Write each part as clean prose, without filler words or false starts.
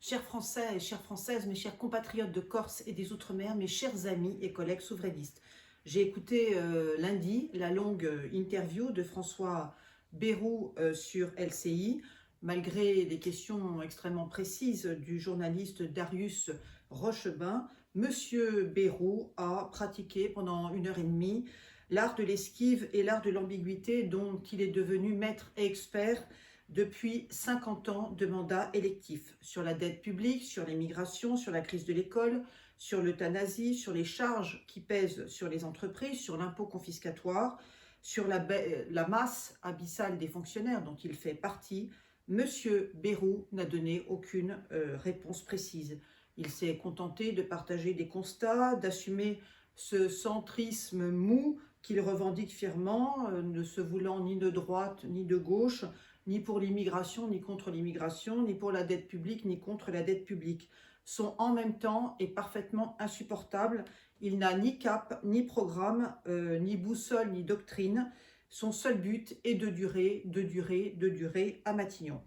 Chers Français et chères Françaises, mes chers compatriotes de Corse et des Outre-mer, mes chers amis et collègues souverainistes, j'ai écouté lundi la longue interview de François Bayrou sur LCI. Malgré les questions extrêmement précises du journaliste Darius Rochebain, Monsieur Bayrou a pratiqué pendant 1 heure et demie l'art de l'esquive et l'art de l'ambiguïté dont il est devenu maître et expert depuis 50 ans de mandat électif, sur la dette publique, sur l'immigration, sur la crise de l'école, sur l'euthanasie, sur les charges qui pèsent sur les entreprises, sur l'impôt confiscatoire, sur la masse abyssale des fonctionnaires dont il fait partie. Monsieur Bayrou n'a donné aucune réponse précise. Il s'est contenté de partager des constats, d'assumer ce centrisme mou qu'il revendique fièrement, ne se voulant ni de droite ni de gauche, ni pour l'immigration, ni contre l'immigration, ni pour la dette publique, ni contre la dette publique. Son en même temps est parfaitement insupportable. Il n'a ni cap, ni programme, ni boussole, ni doctrine. Son seul but est de durer à Matignon.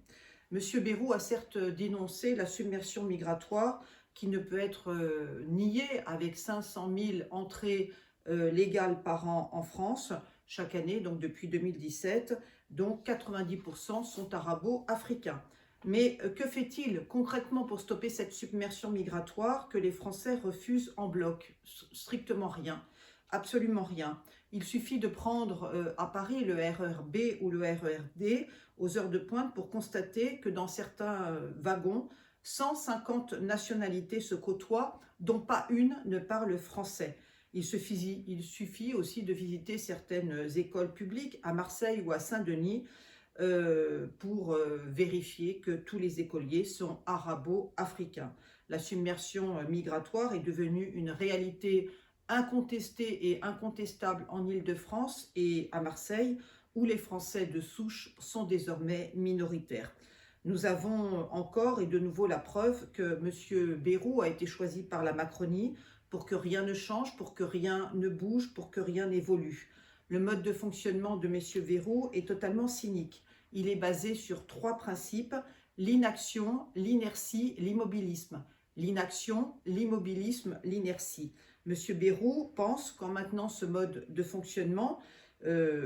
Monsieur Bayrou a certes dénoncé la submersion migratoire qui ne peut être niée avec 500 000 entrées légales par an en France chaque année, donc depuis 2017, dont 90% sont arabo-africains. Mais que fait-il concrètement pour stopper cette submersion migratoire que les Français refusent en bloc? Strictement rien, absolument rien. Il suffit de prendre à Paris le RER B ou le RER D aux heures de pointe pour constater que dans certains wagons, 150 nationalités se côtoient, dont pas une ne parle français. Il suffit aussi de visiter certaines écoles publiques à Marseille ou à Saint-Denis pour vérifier que tous les écoliers sont arabo-africains. La submersion migratoire est devenue une réalité incontestée et incontestable en Île-de-France et à Marseille, où les Français de souche sont désormais minoritaires. Nous avons encore et de nouveau la preuve que M. Bayrou a été choisi par la Macronie pour que rien ne change, pour que rien ne bouge, pour que rien n'évolue. Le mode de fonctionnement de M. Bayrou est totalement cynique. Il est basé sur 3 principes: l'inaction, l'inertie, l'immobilisme. L'inaction, l'immobilisme, l'inertie. M. Bayrou pense qu'en maintenant ce mode de fonctionnement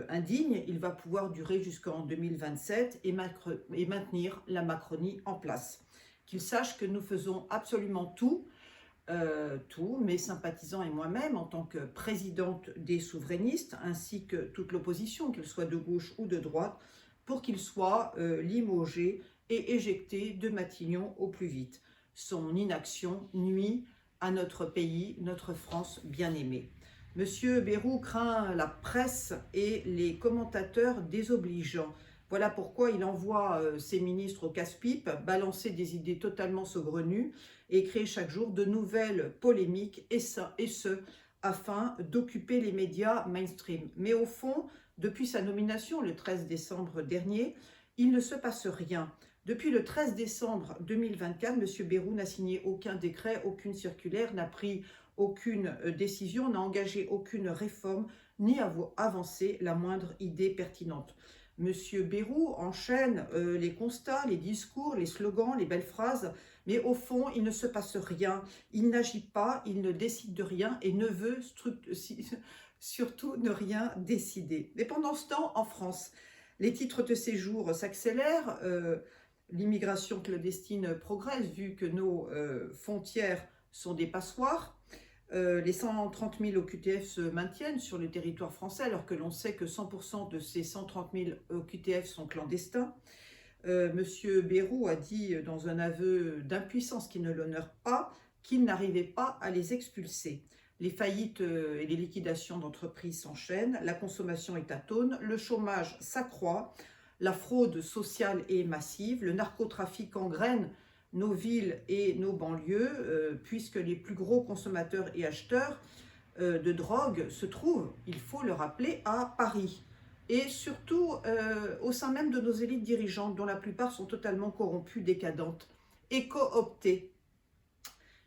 indigne, il va pouvoir durer jusqu'en 2027 et maintenir la Macronie en place. Qu'il sache que nous faisons absolument tout, mes sympathisants et moi-même, en tant que présidente des souverainistes, ainsi que toute l'opposition, qu'elle soit de gauche ou de droite, pour qu'il soit limogé et éjecté de Matignon au plus vite. Son inaction nuit à notre pays, notre France bien-aimée. Monsieur Bayrou craint la presse et les commentateurs désobligeants. Voilà pourquoi il envoie ses ministres au casse-pipe, balancer des idées totalement saugrenues et créer chaque jour de nouvelles polémiques, et ce, afin d'occuper les médias mainstream. Mais au fond, depuis sa nomination le 13 décembre dernier, il ne se passe rien. Depuis le 13 décembre 2024, M. Bayrou n'a signé aucun décret, aucune circulaire, n'a pris aucune décision, n'a engagé aucune réforme, ni avancé la moindre idée pertinente. M. Bayrou enchaîne les constats, les discours, les slogans, les belles phrases, mais au fond, il ne se passe rien. Il n'agit pas, il ne décide de rien et ne veut surtout ne rien décider. Mais pendant ce temps, en France, les titres de séjour s'accélèrent, l'immigration clandestine progresse vu que nos frontières sont des passoires. Les 130 000 OQTF se maintiennent sur le territoire français alors que l'on sait que 100% de ces 130 000 OQTF sont clandestins. Monsieur Bayrou a dit dans un aveu d'impuissance qui ne l'honore pas qu'il n'arrivait pas à les expulser. Les faillites et les liquidations d'entreprises s'enchaînent, la consommation est atone, le chômage s'accroît, la fraude sociale est massive, le narcotrafic engraine nos villes et nos banlieues, puisque les plus gros consommateurs et acheteurs de drogue se trouvent, il faut le rappeler, à Paris. Et surtout au sein même de nos élites dirigeantes, dont la plupart sont totalement corrompues, décadentes et cooptées.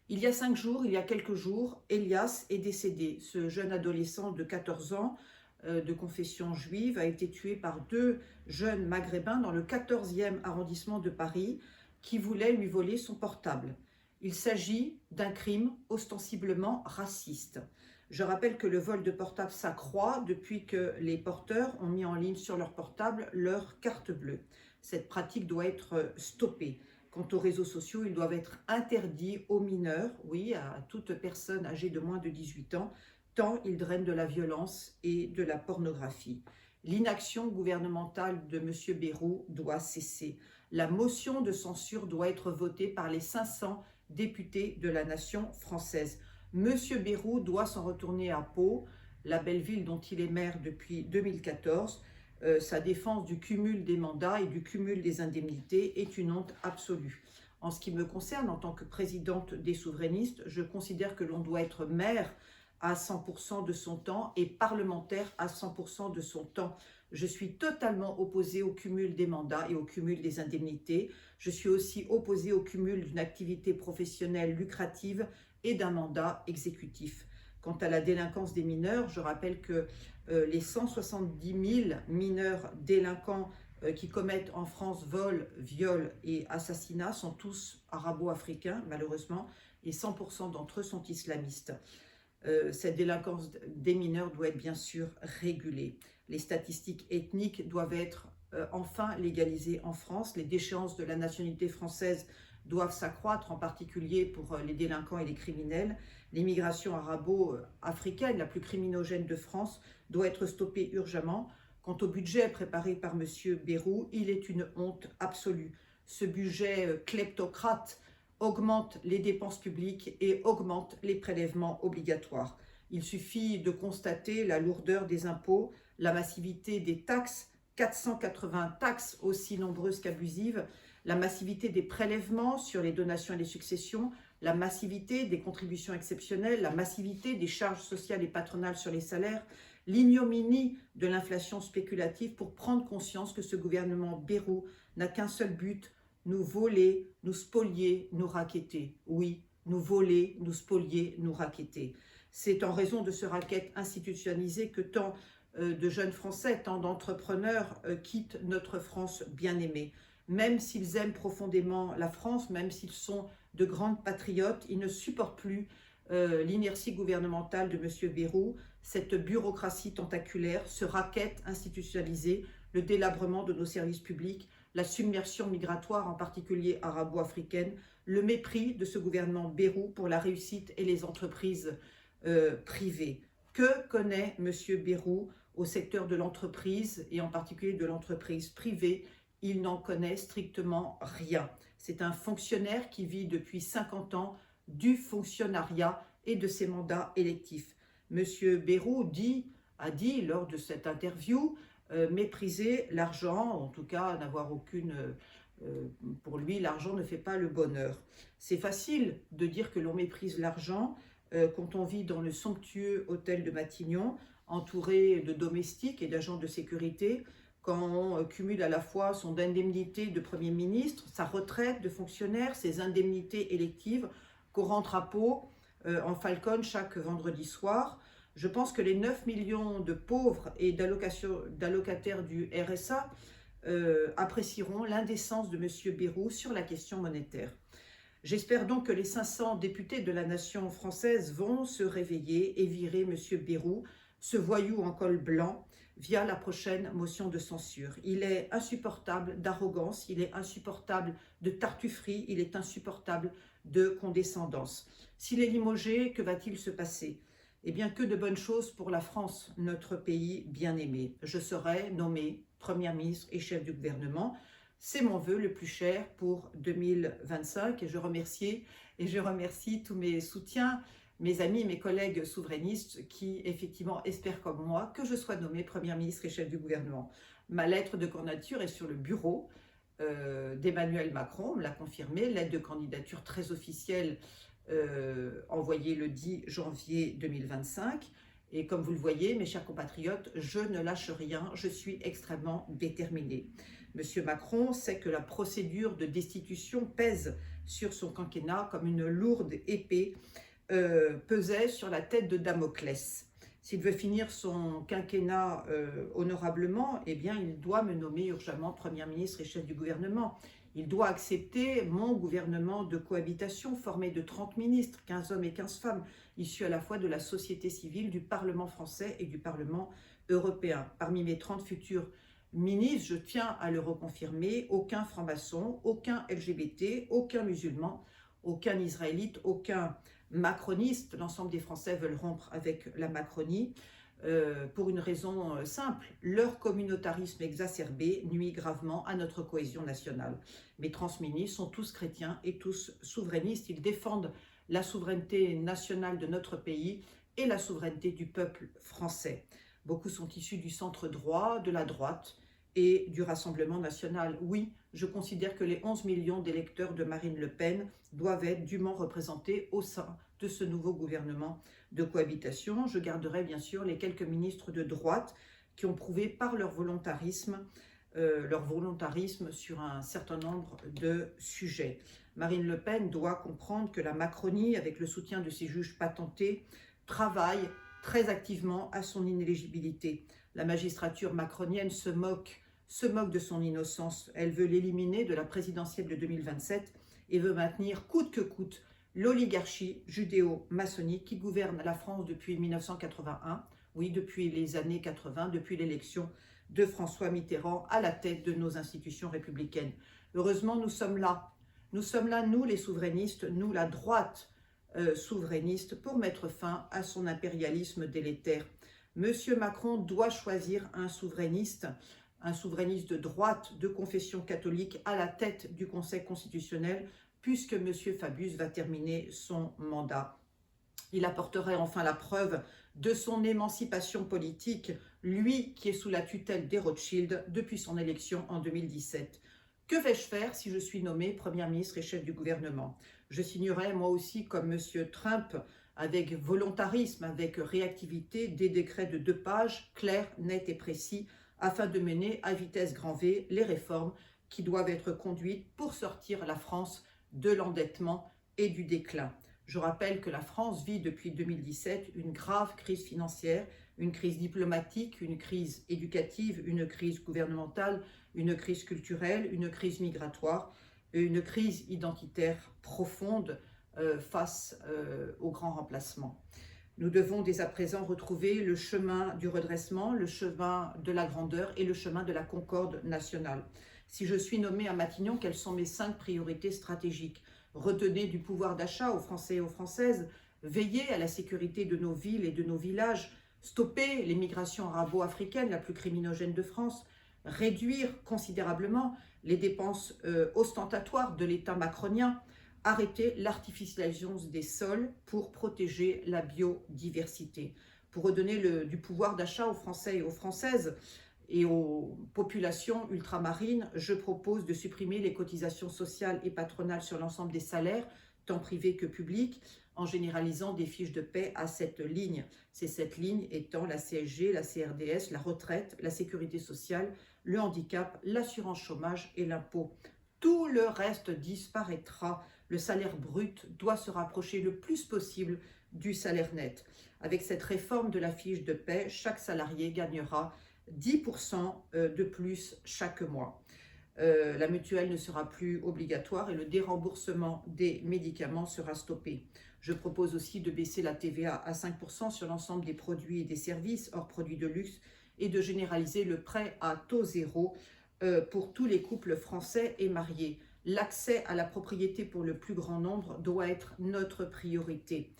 Il y a quelques jours, Elias est décédé. Ce jeune adolescent de 14 ans, de confession juive, a été tué par 2 jeunes maghrébins dans le 14e arrondissement de Paris, qui voulait lui voler son portable. Il s'agit d'un crime ostensiblement raciste. Je rappelle que le vol de portable s'accroît depuis que les porteurs ont mis en ligne sur leur portable leur carte bleue. Cette pratique doit être stoppée. Quant aux réseaux sociaux, ils doivent être interdits aux mineurs, oui, à toute personne âgée de moins de 18 ans, tant ils drainent de la violence et de la pornographie. L'inaction gouvernementale de M. Bayrou doit cesser. La motion de censure doit être votée par les 500 députés de la nation française. M. Bayrou doit s'en retourner à Pau, la belle ville dont il est maire depuis 2014. Sa défense du cumul des mandats et du cumul des indemnités est une honte absolue. En ce qui me concerne, en tant que présidente des souverainistes, je considère que l'on doit être maire à 100% de son temps et parlementaire à 100% de son temps. Je suis totalement opposée au cumul des mandats et au cumul des indemnités. Je suis aussi opposée au cumul d'une activité professionnelle lucrative et d'un mandat exécutif. Quant à la délinquance des mineurs, je rappelle que les 170 000 mineurs délinquants qui commettent en France vol, viol et assassinat sont tous arabo-africains, malheureusement, et 100% d'entre eux sont islamistes. Cette délinquance des mineurs doit être bien sûr régulée. Les statistiques ethniques doivent être enfin légalisées en France. Les déchéances de la nationalité française doivent s'accroître, en particulier pour les délinquants et les criminels. L'immigration arabo-africaine, la plus criminogène de France, doit être stoppée urgemment. Quant au budget préparé par M. Bayrou, il est une honte absolue. Ce budget kleptocrate augmente les dépenses publiques et augmente les prélèvements obligatoires. Il suffit de constater la lourdeur des impôts, la massivité des taxes, 480 taxes aussi nombreuses qu'abusives, la massivité des prélèvements sur les donations et les successions, la massivité des contributions exceptionnelles, la massivité des charges sociales et patronales sur les salaires, l'ignominie de l'inflation spéculative pour prendre conscience que ce gouvernement Bayrou n'a qu'un seul but: nous voler, nous spolier, nous racketter. Oui, nous voler, nous spolier, nous racketter. C'est en raison de ce racket institutionnalisé que tant de jeunes Français, tant d'entrepreneurs quittent notre France bien-aimée. Même s'ils aiment profondément la France, même s'ils sont de grands patriotes, ils ne supportent plus l'inertie gouvernementale de M. Bayrou, cette bureaucratie tentaculaire, ce racket institutionnalisé, le délabrement de nos services publics, la submersion migratoire, en particulier arabo-africaine, le mépris de ce gouvernement Bayrou pour la réussite et les entreprises privées. Que connaît M. Bayrou au secteur de l'entreprise et en particulier de l'entreprise privée? Il n'en connaît strictement rien. C'est un fonctionnaire qui vit depuis 50 ans du fonctionnariat et de ses mandats électifs. M. Bayrou a dit lors de cette interview mépriser l'argent, en tout cas n'avoir aucune... pour lui, l'argent ne fait pas le bonheur. C'est facile de dire que l'on méprise l'argent quand on vit dans le somptueux hôtel de Matignon, entouré de domestiques et d'agents de sécurité, quand on cumule à la fois son indemnité de Premier ministre, sa retraite de fonctionnaire, ses indemnités électives, qu'on rentre à Pau en Falcon chaque vendredi soir. Je pense que les 9 millions de pauvres et d'allocataires du RSA apprécieront l'indécence de M. Bayrou sur la question monétaire. J'espère donc que les 500 députés de la nation française vont se réveiller et virer M. Bayrou, ce voyou en col blanc, via la prochaine motion de censure. Il est insupportable d'arrogance, il est insupportable de tartufferie, il est insupportable de condescendance. S'il est limogé, que va-t-il se passer? Eh bien, que de bonnes choses pour la France, notre pays bien-aimé. Je serai nommée Première ministre et chef du gouvernement. C'est mon vœu le plus cher pour 2025 et je remercie tous mes soutiens, mes amis, mes collègues souverainistes qui effectivement espèrent comme moi que je sois nommée Première ministre et chef du gouvernement. Ma lettre de candidature est sur le bureau d'Emmanuel Macron, on me l'a confirmé, lettre de candidature très officielle envoyée le 10 janvier 2025. Et comme vous le voyez, mes chers compatriotes, je ne lâche rien, je suis extrêmement déterminée. Monsieur Macron sait que la procédure de destitution pèse sur son quinquennat comme une lourde épée pesait sur la tête de Damoclès. S'il veut finir son quinquennat honorablement, eh bien, il doit me nommer urgemment Premier ministre et chef du gouvernement. Il doit accepter mon gouvernement de cohabitation formé de 30 ministres, 15 hommes et 15 femmes, issus à la fois de la société civile, du Parlement français et du Parlement européen. Parmi mes 30 futurs ministres, je tiens à le reconfirmer, aucun franc-maçon, aucun LGBT, aucun musulman, aucun israélite, aucun macroniste. L'ensemble des Français veulent rompre avec la Macronie. Pour une raison simple, leur communautarisme exacerbé nuit gravement à notre cohésion nationale. Mes transministres sont tous chrétiens et tous souverainistes. Ils défendent la souveraineté nationale de notre pays et la souveraineté du peuple français. Beaucoup sont issus du centre droit, de la droite et du Rassemblement national. Oui, je considère que les 11 millions d'électeurs de Marine Le Pen doivent être dûment représentés au sein de ce nouveau gouvernement de cohabitation. Je garderai bien sûr les quelques ministres de droite qui ont prouvé par leur volontarisme sur un certain nombre de sujets. Marine Le Pen doit comprendre que la Macronie, avec le soutien de ses juges patentés, travaille très activement à son inéligibilité. La magistrature macronienne se moque de son innocence. Elle veut l'éliminer de la présidentielle de 2027 et veut maintenir coûte que coûte l'oligarchie judéo-maçonnique qui gouverne la France depuis 1981, oui, depuis les années 80, depuis l'élection de François Mitterrand à la tête de nos institutions républicaines. Heureusement, nous sommes là, nous les souverainistes, nous la droite souverainiste, pour mettre fin à son impérialisme délétère. Monsieur Macron doit choisir un souverainiste de droite, de confession catholique, à la tête du Conseil constitutionnel, puisque M. Fabius va terminer son mandat. Il apporterait enfin la preuve de son émancipation politique, lui qui est sous la tutelle des Rothschild depuis son élection en 2017. Que vais-je faire si je suis nommé Premier ministre et chef du gouvernement? Je signerai moi aussi, comme M. Trump, avec volontarisme, avec réactivité, des décrets de 2 pages, clairs, nets et précis, afin de mener à vitesse grand V les réformes qui doivent être conduites pour sortir la France de l'endettement et du déclin. Je rappelle que la France vit depuis 2017 une grave crise financière, une crise diplomatique, une crise éducative, une crise gouvernementale, une crise culturelle, une crise migratoire, une crise identitaire profonde face au grand remplacement. Nous devons dès à présent retrouver le chemin du redressement, le chemin de la grandeur et le chemin de la concorde nationale. Si je suis nommée à Matignon, quelles sont mes 5 priorités stratégiques? Retenez du pouvoir d'achat aux Français et aux Françaises, veiller à la sécurité de nos villes et de nos villages, stopper l'immigration arabo-africaine la plus criminogène de France, réduire considérablement les dépenses ostentatoires de l'État macronien, arrêter l'artificialisation des sols pour protéger la biodiversité. Pour redonner du pouvoir d'achat aux Français et aux Françaises et aux populations ultramarines, je propose de supprimer les cotisations sociales et patronales sur l'ensemble des salaires, tant privés que publics, en généralisant des fiches de paie à cette ligne. C'est cette ligne étant la CSG, la CRDS, la retraite, la sécurité sociale, le handicap, l'assurance chômage et l'impôt. Tout le reste disparaîtra. Le salaire brut doit se rapprocher le plus possible du salaire net. Avec cette réforme de la fiche de paie, chaque salarié gagnera 10% de plus chaque mois. La mutuelle ne sera plus obligatoire et le déremboursement des médicaments sera stoppé. Je propose aussi de baisser la TVA à 5% sur l'ensemble des produits et des services hors produits de luxe et de généraliser le prêt à taux zéro pour tous les couples français et mariés. L'accès à la propriété pour le plus grand nombre doit être notre priorité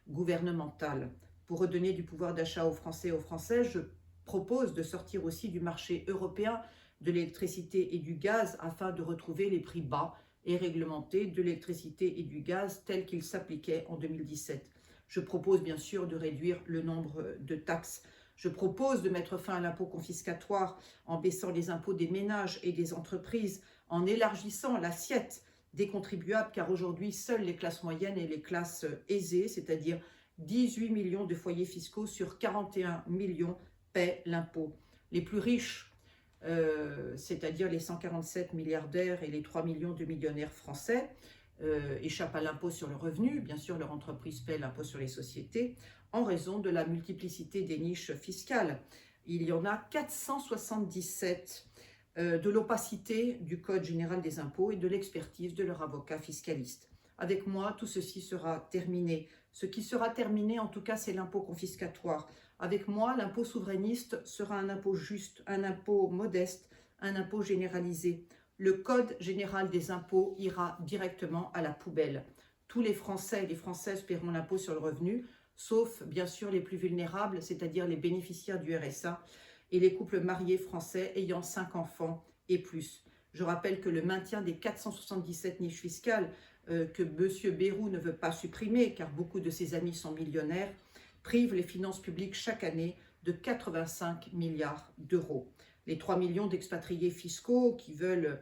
gouvernementale. Pour redonner du pouvoir d'achat aux Français et aux Françaises, je propose de sortir aussi du marché européen de l'électricité et du gaz afin de retrouver les prix bas et réglementés de l'électricité et du gaz tels qu'ils s'appliquaient en 2017. Je propose bien sûr de réduire le nombre de taxes. Je propose de mettre fin à l'impôt confiscatoire en baissant les impôts des ménages et des entreprises, en élargissant l'assiette des contribuables, car aujourd'hui, seules les classes moyennes et les classes aisées, c'est-à-dire 18 millions de foyers fiscaux sur 41 millions, paient l'impôt. Les plus riches, c'est-à-dire les 147 milliardaires et les 3 millions de millionnaires français, échappent à l'impôt sur le revenu. Bien sûr, leur entreprise paie l'impôt sur les sociétés en raison de la multiplicité des niches fiscales. Il y en a 477 de l'opacité du Code général des impôts et de l'expertise de leur avocat fiscaliste. Avec moi, tout ceci sera terminé. Ce qui sera terminé, en tout cas, c'est l'impôt confiscatoire. Avec moi, l'impôt souverainiste sera un impôt juste, un impôt modeste, un impôt généralisé. Le Code général des impôts ira directement à la poubelle. Tous les Français et les Françaises paieront l'impôt sur le revenu, sauf bien sûr les plus vulnérables, c'est-à-dire les bénéficiaires du RSA et les couples mariés français ayant 5 enfants et plus. Je rappelle que le maintien des 477 niches fiscales que M. Bayrou ne veut pas supprimer, car beaucoup de ses amis sont millionnaires, prive les finances publiques chaque année de 85 milliards d'euros. Les 3 millions d'expatriés fiscaux qui veulent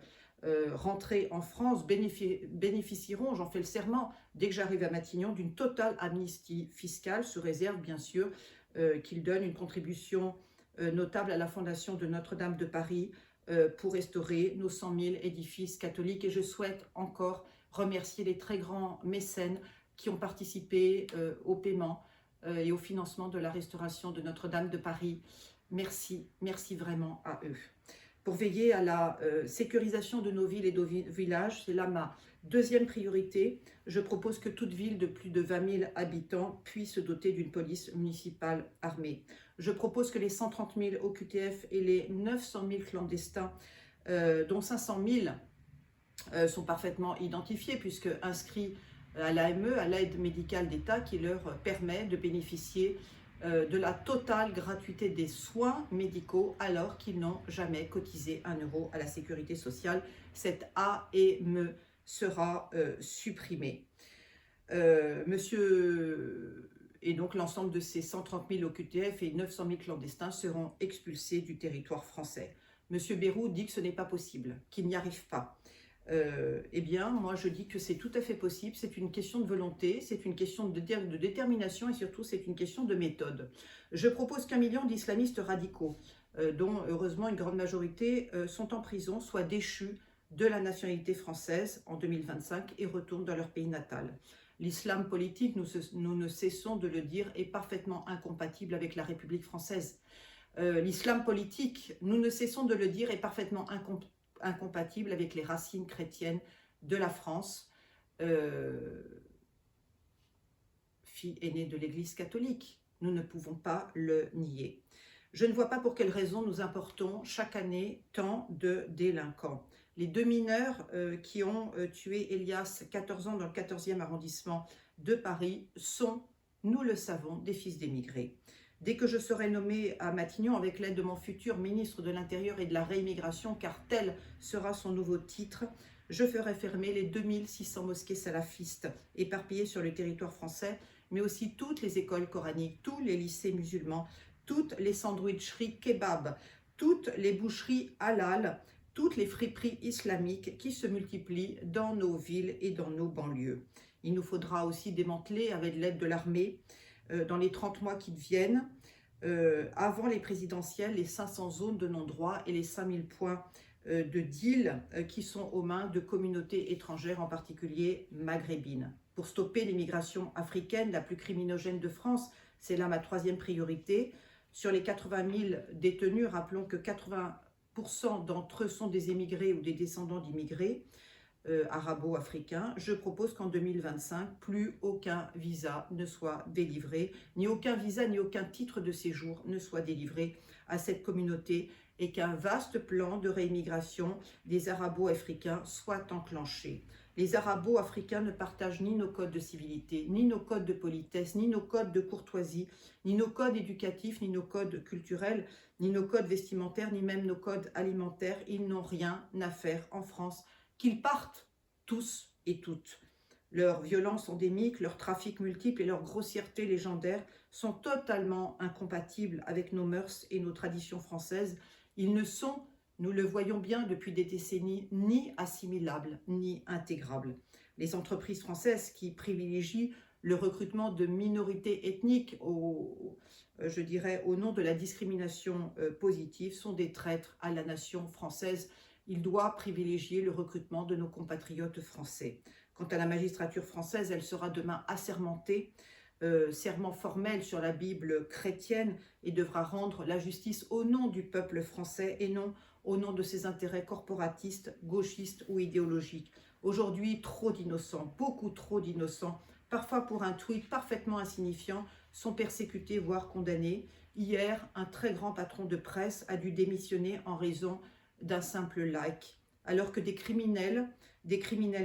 rentrer en France bénéficieront, j'en fais le serment, dès que j'arrive à Matignon, d'une totale amnistie fiscale, sous réserve bien sûr qu'ils donnent une contribution notable à la fondation de Notre-Dame de Paris pour restaurer nos 100 000 édifices catholiques. Et je souhaite encore remercier les très grands mécènes qui ont participé au paiement et au financement de la restauration de Notre-Dame de Paris. Merci, merci vraiment à eux. Pour veiller à la sécurisation de nos villes et de nos villages, c'est là ma deuxième priorité. Je propose que toute ville de plus de 20 000 habitants puisse se doter d'une police municipale armée. Je propose que les 130 000 OQTF et les 900 000 clandestins, dont 500 000 sont parfaitement identifiés puisque inscrits à l'AME, à l'aide médicale d'État, qui leur permet de bénéficier de la totale gratuité des soins médicaux alors qu'ils n'ont jamais cotisé 1 euro à la sécurité sociale. Cette AME sera supprimée. Et donc l'ensemble de ces 130 000 OQTF et 900 000 clandestins seront expulsés du territoire français. Monsieur Bayrou dit que ce n'est pas possible, qu'il n'y arrive pas. Eh bien, moi je dis que c'est tout à fait possible, c'est une question de volonté, c'est une question de détermination et surtout c'est une question de méthode. Je propose qu'1 million d'islamistes radicaux, dont heureusement une grande majorité sont en prison, soient déchus de la nationalité française en 2025 et retournent dans leur pays natal. L'islam politique, nous ne cessons de le dire, est parfaitement incompatible avec la République française. L'islam politique, nous ne cessons de le dire, est parfaitement incompatible avec les racines chrétiennes de la France, fille aînée de l'Église catholique. Nous ne pouvons pas le nier. Je ne vois pas pour quelle raison nous importons chaque année tant de délinquants. Les 2 mineurs qui ont tué Elias, 14 ans, dans le 14e arrondissement de Paris, sont, nous le savons, des fils d'émigrés. Dès que je serai nommée à Matignon, avec l'aide de mon futur ministre de l'Intérieur et de la Réimmigration, car tel sera son nouveau titre, je ferai fermer les 2600 mosquées salafistes éparpillées sur le territoire français, mais aussi toutes les écoles coraniques, tous les lycées musulmans, toutes les sandwicheries kebab, toutes les boucheries halal, toutes les friperies islamiques qui se multiplient dans nos villes et dans nos banlieues. Il nous faudra aussi démanteler, avec l'aide de l'armée, dans les 30 mois qui viennent, avant les présidentielles, les 500 zones de non-droit et les 5000 points de deal qui sont aux mains de communautés étrangères, en particulier maghrébines. Pour stopper l'immigration africaine, la plus criminogène de France, c'est là ma troisième priorité. Sur les 80 000 détenus, rappelons que 80% d'entre eux sont des émigrés ou des descendants d'immigrés arabo-africains. Je propose qu'en 2025, plus aucun visa ne soit délivré, ni aucun visa, ni aucun titre de séjour ne soit délivré à cette communauté et qu'un vaste plan de réimmigration des arabo-africains soit enclenché. Les arabo-africains ne partagent ni nos codes de civilité, ni nos codes de politesse, ni nos codes de courtoisie, ni nos codes éducatifs, ni nos codes culturels, ni nos codes vestimentaires, ni même nos codes alimentaires. Ils n'ont rien à faire en France. Qu'ils partent, tous et toutes. Leur violence endémique, leur trafic multiple et leur grossièreté légendaire sont totalement incompatibles avec nos mœurs et nos traditions françaises. Ils ne sont, nous le voyons bien depuis des décennies, ni assimilables, ni intégrables. Les entreprises françaises qui privilégient le recrutement de minorités ethniques je dirais, au nom de la discrimination positive sont des traîtres à la nation française. Il doit privilégier le recrutement de nos compatriotes français. Quant à la magistrature française, elle sera demain assermentée, serment formel sur la Bible chrétienne, et devra rendre la justice au nom du peuple français et non au nom de ses intérêts corporatistes, gauchistes ou idéologiques. Aujourd'hui, trop d'innocents, beaucoup trop d'innocents, parfois pour un tweet parfaitement insignifiant, sont persécutés, voire condamnés. Hier, un très grand patron de presse a dû démissionner en raison d'un simple like, alors que des criminels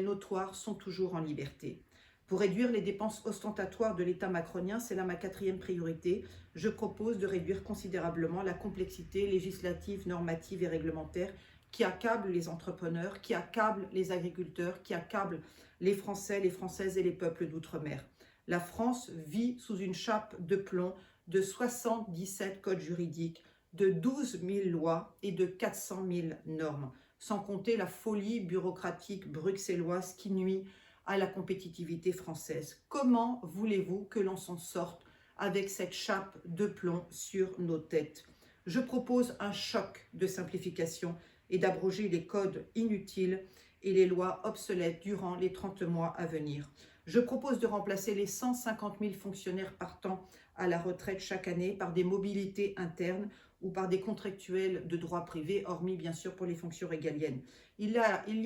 notoires sont toujours en liberté. Pour réduire les dépenses ostentatoires de l'État macronien, c'est là ma 4e priorité, je propose de réduire considérablement la complexité législative, normative et réglementaire qui accable les entrepreneurs, qui accable les agriculteurs, qui accable les Français, les Françaises et les peuples d'outre-mer. La France vit sous une chape de plomb de 77 codes juridiques, de 12 000 lois et de 400 000 normes, sans compter la folie bureaucratique bruxelloise qui nuit à la compétitivité française. Comment voulez-vous que l'on s'en sorte avec cette chape de plomb sur nos têtes? Je propose un choc de simplification et d'abroger les codes inutiles et les lois obsolètes durant les 30 mois à venir. Je propose de remplacer les 150 000 fonctionnaires partant à la retraite chaque année par des mobilités internes ou par des contractuels de droit privé, hormis bien sûr pour les fonctions régaliennes. Il y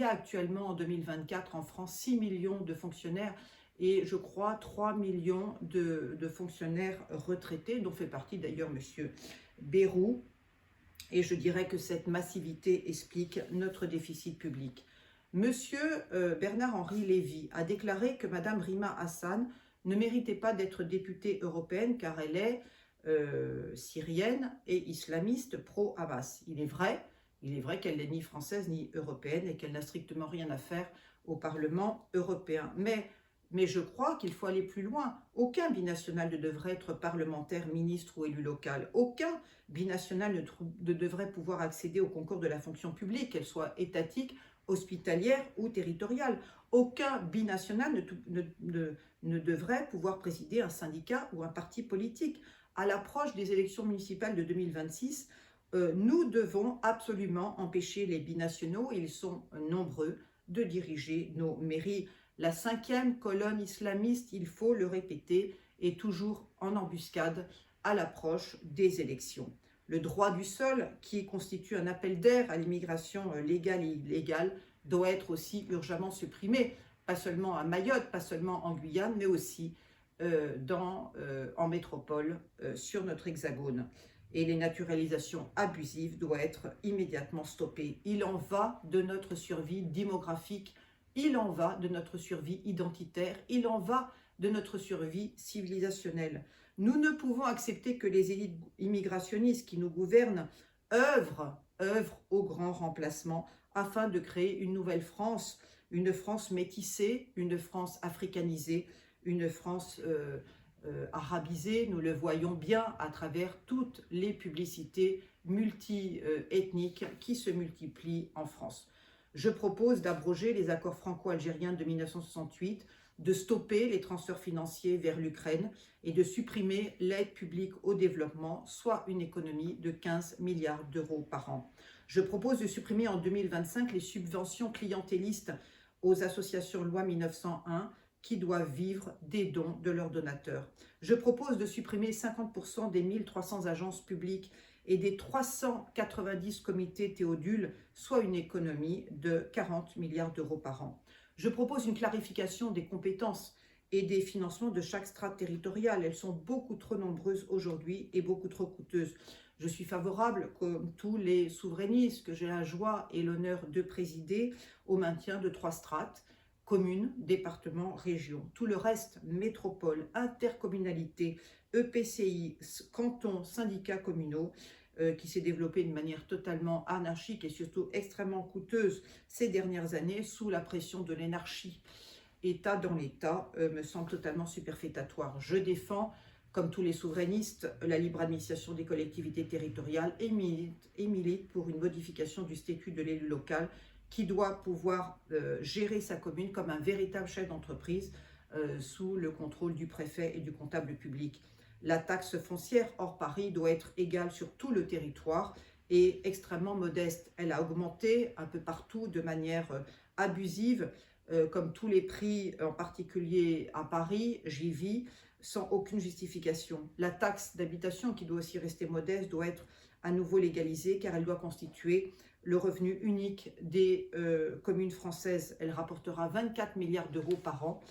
a actuellement en 2024 en France 6 millions de fonctionnaires et je crois 3 millions de fonctionnaires retraités, dont fait partie d'ailleurs M. Bayrou. Et je dirais que cette massivité explique notre déficit public. Monsieur Bernard-Henri Lévy a déclaré que Madame Rima Hassan ne méritait pas d'être députée européenne car elle est syrienne et islamiste pro-Hamas. Il est vrai qu'elle n'est ni française ni européenne et qu'elle n'a strictement rien à faire au Parlement européen. Mais je crois qu'il faut aller plus loin. Aucun binational ne devrait être parlementaire, ministre ou élu local. Aucun binational ne devrait pouvoir accéder au concours de la fonction publique, qu'elle soit étatique, hospitalière ou territoriale. Aucun binational ne devrait pouvoir présider un syndicat ou un parti politique. À l'approche des élections municipales de 2026, nous devons absolument empêcher les binationaux, ils sont nombreux, de diriger nos mairies. La 5e colonne islamiste, il faut le répéter, est toujours en embuscade à l'approche des élections. Le droit du sol, qui constitue un appel d'air à l'immigration légale et illégale, doit être aussi urgemment supprimé, pas seulement à Mayotte, pas seulement en Guyane, mais aussi en métropole, sur notre hexagone. Et les naturalisations abusives doivent être immédiatement stoppées. Il en va de notre survie démographique, il en va de notre survie identitaire, il en va de notre survie civilisationnelle. Nous ne pouvons accepter que les élites immigrationnistes qui nous gouvernent œuvrent au grand remplacement afin de créer une nouvelle France, une France métissée, une France africanisée, une France arabisée. Nous le voyons bien à travers toutes les publicités multi-ethniques qui se multiplient en France. Je propose d'abroger les accords franco-algériens de 1968, de stopper les transferts financiers vers l'Ukraine et de supprimer l'aide publique au développement, soit une économie de 15 milliards d'euros par an. Je propose de supprimer en 2025 les subventions clientélistes aux associations loi 1901 qui doivent vivre des dons de leurs donateurs. Je propose de supprimer 50% des 1300 agences publiques et des 390 comités Théodule, soit une économie de 40 milliards d'euros par an. Je propose une clarification des compétences et des financements de chaque strate territoriale. Elles sont beaucoup trop nombreuses aujourd'hui et beaucoup trop coûteuses. Je suis favorable, comme tous les souverainistes que j'ai la joie et l'honneur de présider, au maintien de 3 strates, communes, départements, régions. Tout le reste, métropole, intercommunalité, EPCI, cantons, syndicats communaux, qui s'est développé de manière totalement anarchique et surtout extrêmement coûteuse ces dernières années sous la pression de l'énarchie. État dans l'État me semble totalement superfétatoire. Je défends, comme tous les souverainistes, la libre administration des collectivités territoriales et milite pour une modification du statut de l'élu local qui doit pouvoir gérer sa commune comme un véritable chef d'entreprise sous le contrôle du préfet et du comptable public. La taxe foncière hors Paris doit être égale sur tout le territoire et extrêmement modeste. Elle a augmenté un peu partout de manière abusive, comme tous les prix, en particulier à Paris, j'y vis, sans aucune justification. La taxe d'habitation, qui doit aussi rester modeste, doit être à nouveau légalisée car elle doit constituer le revenu unique des communes françaises. Elle rapportera 24 milliards d'euros par an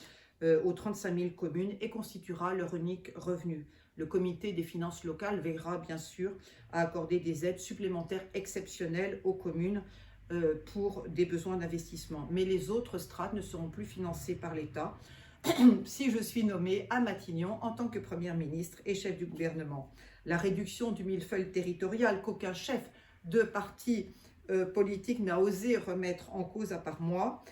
aux 35 000 communes et constituera leur unique revenu. Le comité des finances locales veillera bien sûr à accorder des aides supplémentaires exceptionnelles aux communes pour des besoins d'investissement. Mais les autres strates ne seront plus financées par l'État si je suis nommée à Matignon en tant que Première ministre et chef du gouvernement. La réduction du millefeuille territorial qu'aucun chef de parti politique n'a osé remettre en cause à part moi,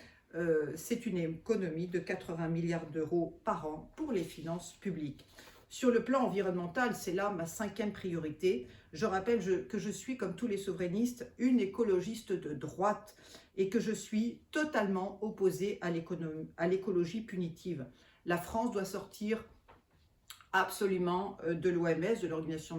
c'est une économie de 80 milliards d'euros par an pour les finances publiques. Sur le plan environnemental, c'est là ma 5e priorité. Je rappelle que je suis, comme tous les souverainistes, une écologiste de droite et que je suis totalement opposée à l'écologie punitive. La France doit sortir absolument de l'OMS, de l'Organisation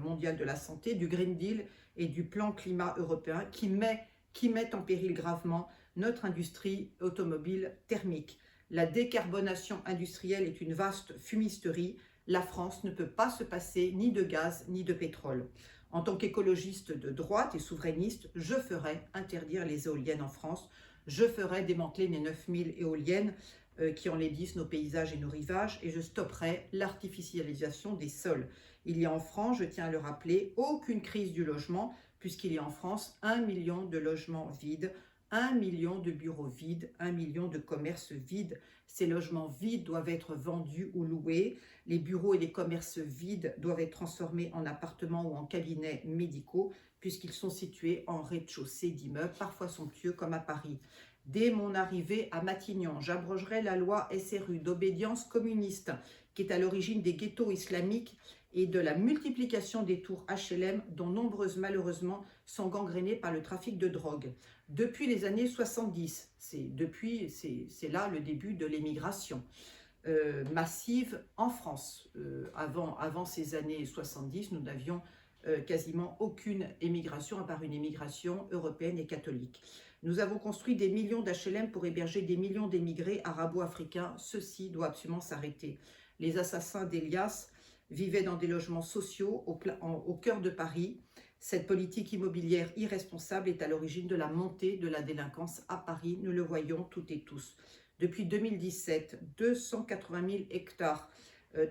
mondiale de la santé, du Green Deal et du plan climat européen qui mettent en péril gravement notre industrie automobile thermique. La décarbonation industrielle est une vaste fumisterie. La France ne peut pas se passer ni de gaz ni de pétrole. En tant qu'écologiste de droite et souverainiste, je ferai interdire les éoliennes en France. Je ferai démanteler les 9000 éoliennes qui enlaidissent nos paysages et nos rivages et je stopperai l'artificialisation des sols. Il y a en France, je tiens à le rappeler, aucune crise du logement puisqu'il y a en France 1 million de logements vides, 1 million de bureaux vides, 1 million de commerces vides. Ces logements vides doivent être vendus ou loués. Les bureaux et les commerces vides doivent être transformés en appartements ou en cabinets médicaux puisqu'ils sont situés en rez-de-chaussée d'immeubles, parfois somptueux comme à Paris. Dès mon arrivée à Matignon, j'abrogerai la loi SRU d'obédience communiste qui est à l'origine des ghettos islamiques et de la multiplication des tours HLM dont nombreuses malheureusement sont gangrénées par le trafic de drogue. Depuis les années 70, c'est là le début de l'émigration massive en France. Avant ces années 70, nous n'avions quasiment aucune émigration, à part une émigration européenne et catholique. Nous avons construit des millions d'HLM pour héberger des millions d'émigrés arabo-africains. Ceci doit absolument s'arrêter. Les assassins d'Elias vivaient dans des logements sociaux au cœur de Paris. Cette politique immobilière irresponsable est à l'origine de la montée de la délinquance à Paris. Nous le voyons toutes et tous. Depuis 2017, 280 000 hectares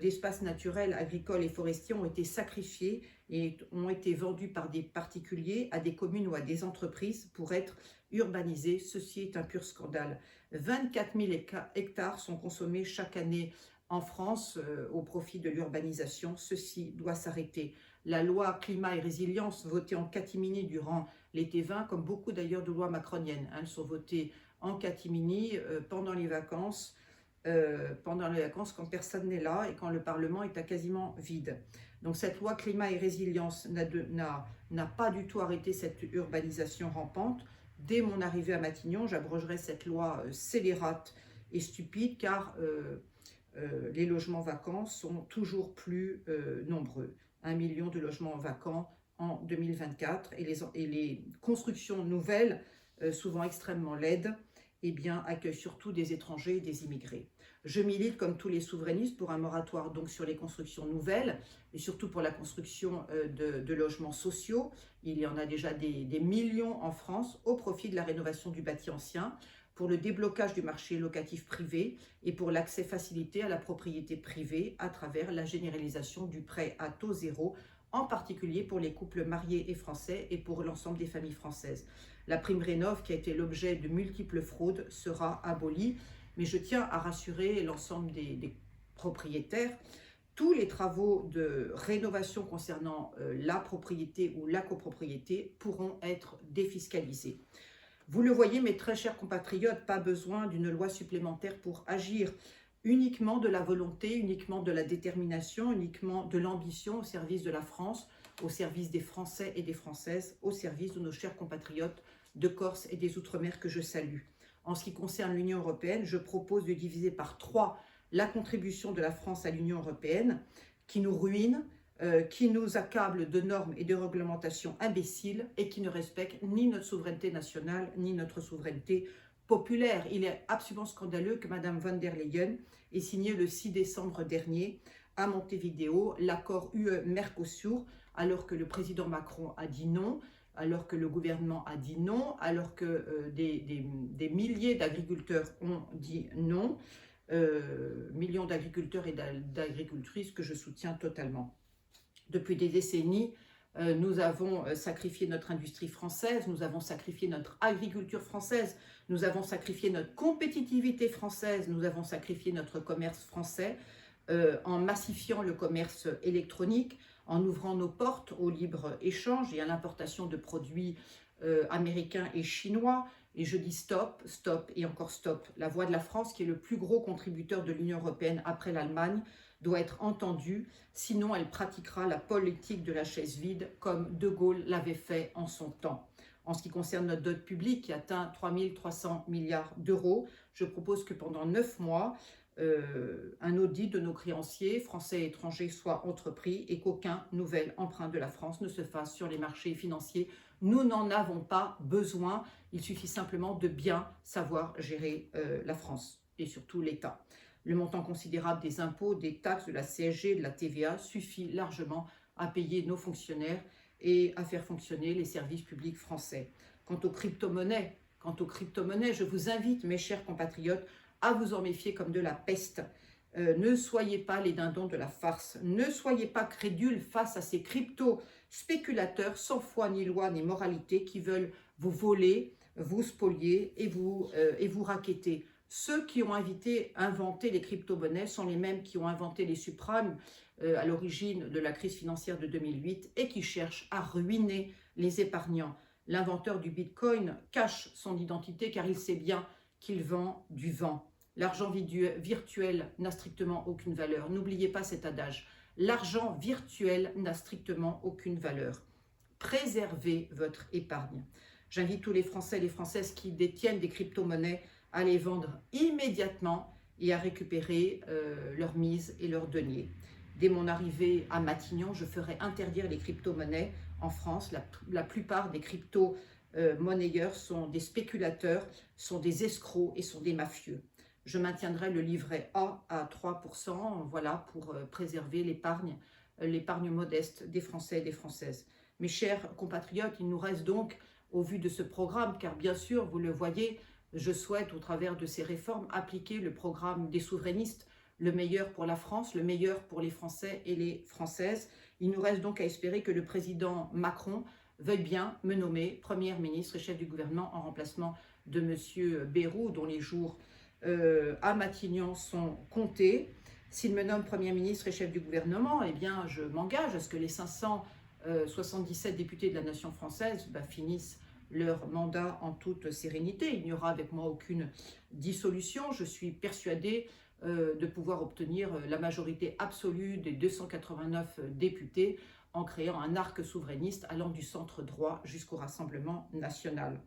d'espaces naturels, agricoles et forestiers ont été sacrifiés et ont été vendus par des particuliers à des communes ou à des entreprises pour être urbanisés. Ceci est un pur scandale. 24 000 hectares sont consommés chaque année en France au profit de l'urbanisation. Ceci doit s'arrêter. La loi climat et résilience votée en catimini durant l'été 20, comme beaucoup d'ailleurs de lois macroniennes, elles sont votées en catimini pendant les vacances quand personne n'est là et quand le Parlement est à quasiment vide. Donc cette loi climat et résilience n'a pas du tout arrêté cette urbanisation rampante. Dès mon arrivée à Matignon, j'abrogerai cette loi scélérate et stupide car les logements vacants sont toujours plus nombreux. 1 million de logements vacants en 2024 et les constructions nouvelles, souvent extrêmement laides, eh bien, accueillent surtout des étrangers et des immigrés. Je milite, comme tous les souverainistes, pour un moratoire donc sur les constructions nouvelles et surtout pour la construction de logements sociaux. Il y en a déjà des millions en France au profit de la rénovation du bâti ancien, pour le déblocage du marché locatif privé et pour l'accès facilité à la propriété privée à travers la généralisation du prêt à taux zéro, en particulier pour les couples mariés et français et pour l'ensemble des familles françaises. La prime Rénov', qui a été l'objet de multiples fraudes, sera abolie, mais je tiens à rassurer l'ensemble des propriétaires. Tous les travaux de rénovation concernant la propriété ou la copropriété pourront être défiscalisés. Vous le voyez, mes très chers compatriotes, pas besoin d'une loi supplémentaire pour agir. Uniquement de la volonté, uniquement de la détermination, uniquement de l'ambition au service de la France, au service des Français et des Françaises, au service de nos chers compatriotes de Corse et des Outre-mer que je salue. En ce qui concerne l'Union européenne, je propose de diviser par 3 la contribution de la France à l'Union européenne, qui nous ruine, qui nous accable de normes et de réglementations imbéciles et qui ne respectent ni notre souveraineté nationale ni notre souveraineté populaire. Il est absolument scandaleux que Mme von der Leyen ait signé le 6 décembre dernier à Montevideo l'accord UE-Mercosur alors que le président Macron a dit non, alors que le gouvernement a dit non, alors que des milliers d'agriculteurs ont dit non, millions d'agriculteurs et d'agricultrices que je soutiens totalement. Depuis des décennies, nous avons sacrifié notre industrie française, nous avons sacrifié notre agriculture française, nous avons sacrifié notre compétitivité française, nous avons sacrifié notre commerce français en massifiant le commerce électronique, en ouvrant nos portes au libre-échange et à l'importation de produits américains et chinois. Et je dis stop, stop et encore stop. La voix de la France, qui est le plus gros contributeur de l'Union européenne après l'Allemagne, doit être entendue, sinon elle pratiquera la politique de la chaise vide comme De Gaulle l'avait fait en son temps. En ce qui concerne notre dette publique qui atteint 3 300 milliards d'euros, je propose que pendant 9 mois, un audit de nos créanciers français et étrangers soit entrepris et qu'aucun nouvel emprunt de la France ne se fasse sur les marchés financiers. Nous n'en avons pas besoin, il suffit simplement de bien savoir gérer la France et surtout l'État. Le montant considérable des impôts, des taxes, de la CSG, de la TVA suffit largement à payer nos fonctionnaires et à faire fonctionner les services publics français. Quant aux crypto-monnaies, je vous invite, mes chers compatriotes, à vous en méfier comme de la peste. Ne soyez pas les dindons de la farce. Ne soyez pas crédules face à ces crypto-spéculateurs sans foi ni loi ni moralité qui veulent vous voler, vous spolier et vous racketter. Ceux qui ont inventé les crypto-monnaies sont les mêmes qui ont inventé les subprimes à l'origine de la crise financière de 2008 et qui cherchent à ruiner les épargnants. L'inventeur du Bitcoin cache son identité car il sait bien qu'il vend du vent. L'argent virtuel n'a strictement aucune valeur. N'oubliez pas cet adage. L'argent virtuel n'a strictement aucune valeur. Préservez votre épargne. J'invite tous les Français et les Françaises qui détiennent des crypto-monnaies à les vendre immédiatement et à récupérer leurs mises et leurs deniers. Dès mon arrivée à Matignon, je ferai interdire les crypto-monnaies en France. La plupart des crypto-monnayeurs sont des spéculateurs, sont des escrocs et sont des mafieux. Je maintiendrai le livret A à 3%, voilà, pour préserver l'épargne modeste des Français et des Françaises. Mes chers compatriotes, il nous reste donc, au vu de ce programme, car bien sûr, vous le voyez, je souhaite, au travers de ces réformes, appliquer le programme des souverainistes, le meilleur pour la France, le meilleur pour les Français et les Françaises. Il nous reste donc à espérer que le président Macron veuille bien me nommer Premier ministre et chef du gouvernement en remplacement de M. Bayrou, dont les jours à Matignon sont comptés. S'il me nomme Premier ministre et chef du gouvernement, eh bien, je m'engage à ce que les 577 députés de la nation française finissent leur mandat en toute sérénité. Il n'y aura avec moi aucune dissolution. Je suis persuadée de pouvoir obtenir la majorité absolue des 289 députés en créant un arc souverainiste allant du centre droit jusqu'au Rassemblement national.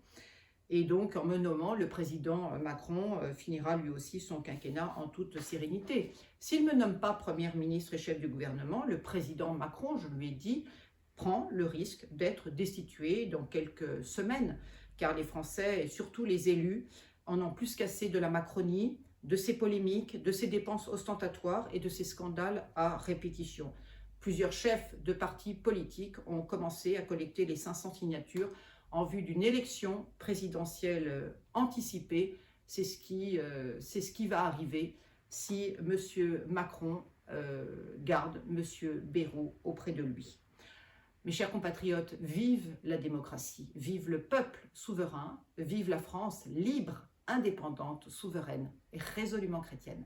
Et donc, en me nommant, le président Macron finira lui aussi son quinquennat en toute sérénité. S'il ne me nomme pas Premier ministre et chef du gouvernement, le président Macron, je lui ai dit, prend le risque d'être destitué dans quelques semaines, car les Français, et surtout les élus, en ont plus qu'assez de la Macronie, de ses polémiques, de ses dépenses ostentatoires et de ses scandales à répétition. Plusieurs chefs de partis politiques ont commencé à collecter les 500 signatures en vue d'une élection présidentielle anticipée. C'est ce qui va arriver si M. Macron garde M. Bayrou auprès de lui. Mes chers compatriotes, vive la démocratie, vive le peuple souverain, vive la France libre, indépendante, souveraine et résolument chrétienne.